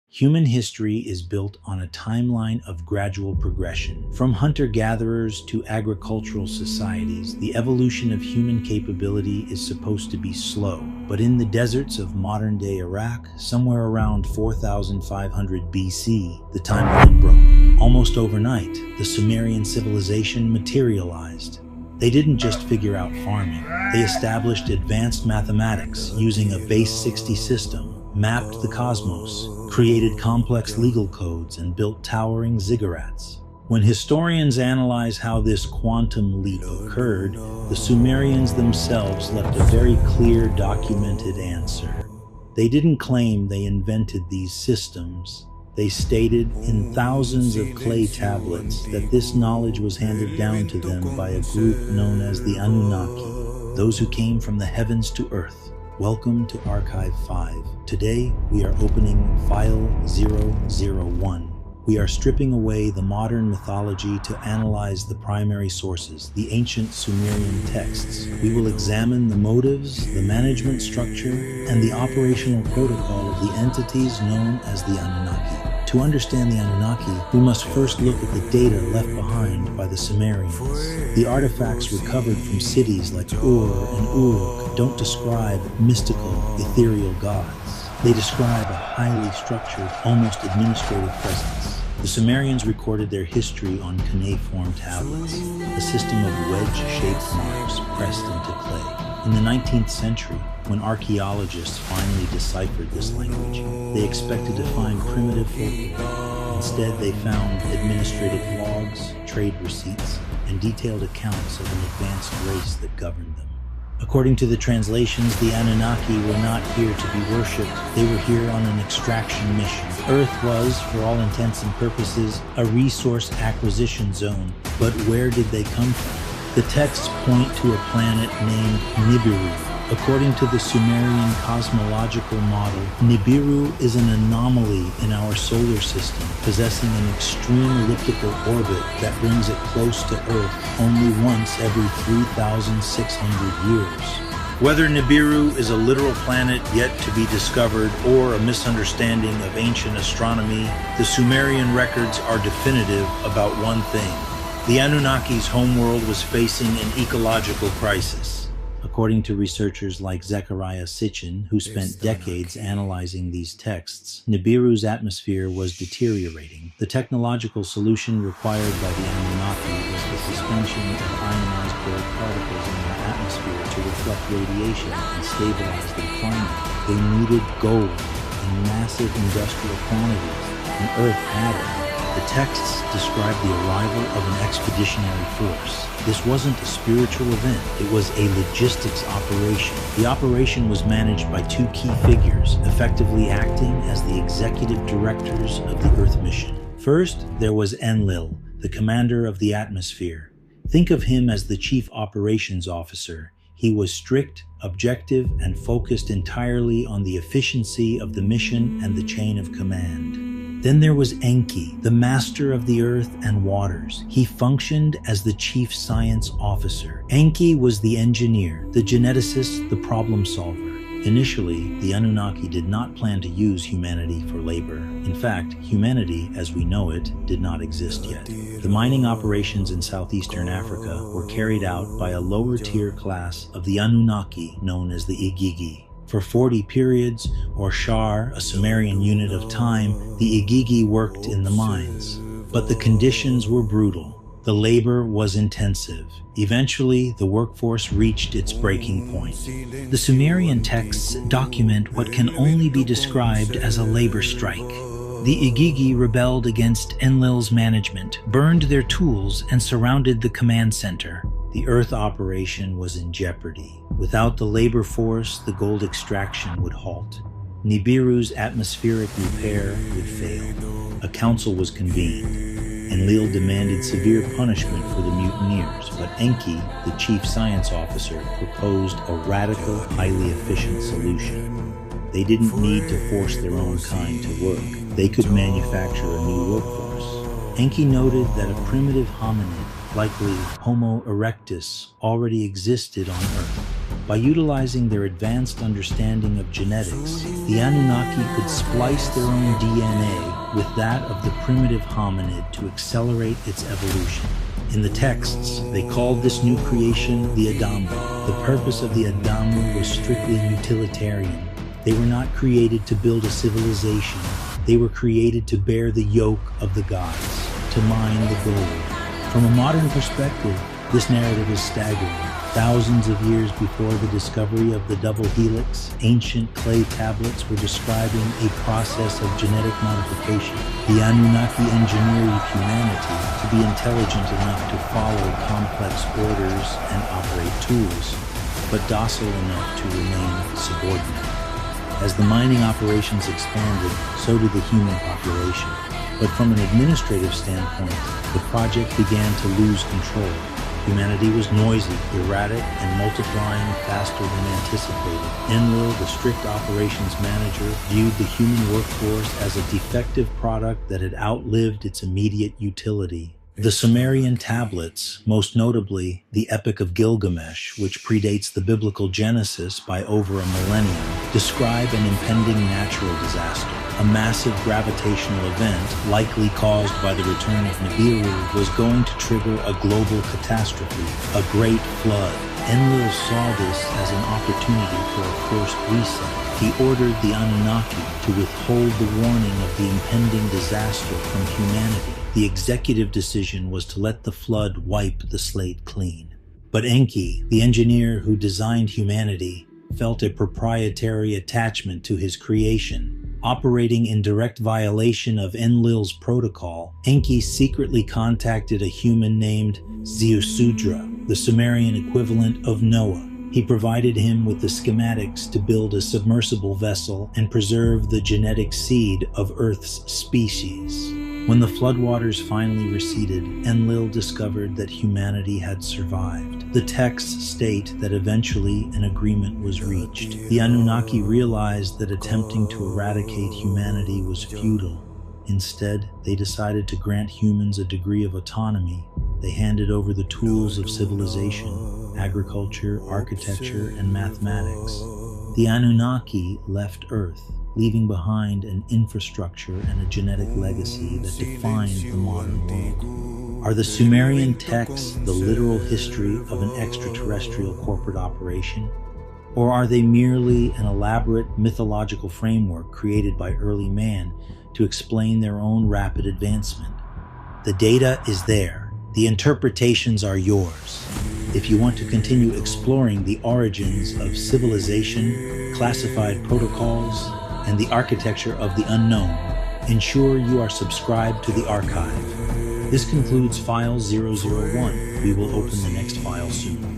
Human history is built on a timeline of gradual progression. From hunter-gatherers to agricultural societies, the evolution of human capability is supposed to be slow. But in the deserts of modern-day Iraq, somewhere around 4500 BC, the timeline broke. Almost overnight, the Sumerian civilization materialized. They didn't just figure out farming. They established advanced mathematics using a base 60 system, mapped the cosmos, created complex legal codes, and built towering ziggurats. When historians analyze how this quantum leap occurred, the Sumerians themselves left a very clear, documented answer. They didn't claim they invented these systems. They stated in thousands of clay tablets that this knowledge was handed down to them by a group known as the Anunnaki, those who came from the heavens to earth. Welcome to Archive 5. Today, we are opening File 001. We are stripping away the modern mythology to analyze the primary sources, the ancient Sumerian texts. We will examine the motives, the management structure, and the operational protocol of the entities known as the Anunnaki. To understand the Anunnaki, we must first look at the data left behind by the Sumerians. The artifacts recovered from cities like Ur and Uruk don't describe mystical, ethereal gods. They describe a highly structured, almost administrative presence. The Sumerians recorded their history on cuneiform tablets, a system of wedge-shaped marks pressed into clay. In the 19th century, when archaeologists finally deciphered this language, they expected to find primitive folklore. Instead, they found administrative logs, trade receipts, and detailed accounts of an advanced race that governed them. According to the translations, the Anunnaki were not here to be worshipped. They were here on an extraction mission. Earth was, for all intents and purposes, a resource acquisition zone. But where did they come from? The texts point to a planet named Nibiru. According to the Sumerian cosmological model, Nibiru is an anomaly in our solar system, possessing an extreme elliptical orbit that brings it close to Earth only once every 3,600 years. Whether Nibiru is a literal planet yet to be discovered or a misunderstanding of ancient astronomy, the Sumerian records are definitive about one thing. The Anunnaki's homeworld was facing an ecological crisis. According to researchers like Zecharia Sitchin, who spent decades analyzing these texts, Nibiru's atmosphere was deteriorating. The technological solution required by the Anunnaki was the suspension of ionized gold particles in their atmosphere to reflect radiation and stabilize their climate. They needed gold in massive industrial quantities, and Earth had it. The texts describe the arrival of an expeditionary force. This wasn't a spiritual event, it was a logistics operation. The operation was managed by two key figures, effectively acting as the executive directors of the Earth mission. First, there was Enlil, the commander of the atmosphere. Think of him as the chief operations officer. He was strict, objective, and focused entirely on the efficiency of the mission and the chain of command. Then there was Enki, the master of the earth and waters. He functioned as the chief science officer. Enki was the engineer, the geneticist, the problem solver. Initially, the Anunnaki did not plan to use humanity for labor. In fact, humanity, as we know it, did not exist yet. The mining operations in southeastern Africa were carried out by a lower-tier class of the Anunnaki known as the Igigi. For 40 periods, or shar, a Sumerian unit of time, the Igigi worked in the mines. But the conditions were brutal. The labor was intensive. Eventually, the workforce reached its breaking point. The Sumerian texts document what can only be described as a labor strike. The Igigi rebelled against Enlil's management, burned their tools, and surrounded the command center. The Earth operation was in jeopardy. Without the labor force, the gold extraction would halt. Nibiru's atmospheric repair would fail. A council was convened. Enlil demanded severe punishment for the mutineers, but Enki, the chief science officer, proposed a radical, highly efficient solution. They didn't need to force their own kind to work. They could manufacture a new workforce. Enki noted that a primitive hominid, likely Homo erectus, already existed on Earth. By utilizing their advanced understanding of genetics, the Anunnaki could splice their own DNA with that of the primitive hominid to accelerate its evolution. In the texts, they called this new creation the Adamu. The purpose of the Adamu was strictly utilitarian. They were not created to build a civilization. They were created to bear the yoke of the gods, to mine the gold. From a modern perspective, this narrative is staggering. Thousands of years before the discovery of the double helix, ancient clay tablets were describing a process of genetic modification. The Anunnaki engineered humanity to be intelligent enough to follow complex orders and operate tools, but docile enough to remain subordinate. As the mining operations expanded, so did the human population. But from an administrative standpoint, the project began to lose control. Humanity was noisy, erratic, and multiplying faster than anticipated. Enlil, the strict operations manager, viewed the human workforce as a defective product that had outlived its immediate utility. The Sumerian tablets, most notably the Epic of Gilgamesh, which predates the biblical Genesis by over a millennium, describe an impending natural disaster. A massive gravitational event, likely caused by the return of Nibiru, was going to trigger a global catastrophe, a great flood. Enlil saw this as an opportunity for a forced reset. He ordered the Anunnaki to withhold the warning of the impending disaster from humanity. The executive decision was to let the flood wipe the slate clean. But Enki, the engineer who designed humanity, felt a proprietary attachment to his creation. Operating in direct violation of Enlil's protocol, Enki secretly contacted a human named Ziusudra, the Sumerian equivalent of Noah. He provided him with the schematics to build a submersible vessel and preserve the genetic seed of Earth's species. When the floodwaters finally receded, Enlil discovered that humanity had survived. The texts state that eventually an agreement was reached. The Anunnaki realized that attempting to eradicate humanity was futile. Instead, they decided to grant humans a degree of autonomy. They handed over the tools of civilization, agriculture, architecture, and mathematics. The Anunnaki left Earth, leaving behind an infrastructure and a genetic legacy that defined the modern world. Are the Sumerian texts the literal history of an extraterrestrial corporate operation? Or are they merely an elaborate mythological framework created by early man to explain their own rapid advancement? The data is there. The interpretations are yours. If you want to continue exploring the origins of civilization, classified protocols, and the architecture of the unknown, ensure you are subscribed to the archive. This concludes File 001. We will open the next file soon.